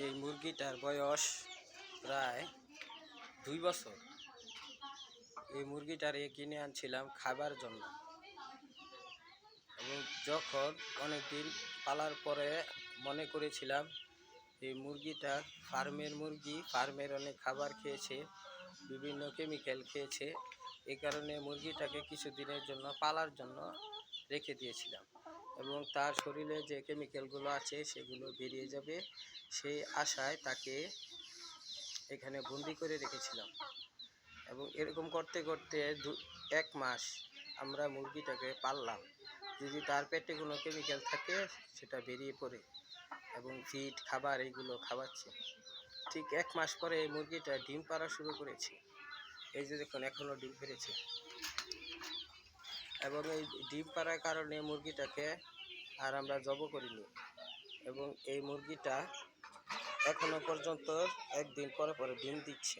এই মুরগিটার বয়স প্রায় 2 বছর। এই মুরগিটারে কিনে আনছিলাম খাবার জন্য, এবং যখন অনেকদিন পালার পরে মনে করেছিলাম এই মুরগিটা ফার্মের অনেক খাবার খেয়েছে, বিভিন্ন কেমিক্যাল খেয়েছে, এই কারণে মুরগিটাকে কিছুদিনের জন্য পালার জন্য রেখে দিয়েছিলাম, এবং তার শরীরে যে কেমিক্যালগুলো আছে সেগুলো বেরিয়ে যাবে সেই আশায় তাকে এখানে বন্দি করে রেখেছিলাম। এবং এরকম করতে করতে 1 মাস আমরা মুরগিটাকে পাললাম। যদি তার পেটে কোনো কেমিক্যাল থাকে সেটা বেরিয়ে পড়ে, এবং ফিড খাবার এইগুলো খাওয়াচ্ছে। ঠিক 1 মাস পরে এই মুরগিটা ডিম পাড়া শুরু করেছে। এই যে দেখুন, এখনও ডিম পেড়েছে, এবং এই ডিম পাড়ার কারণে মুরগিটাকে আর আমরা জব করিনি, এবং এই মুরগিটা এখনো পর্যন্ত 1 দিন পরে পরে ডিম দিচ্ছে।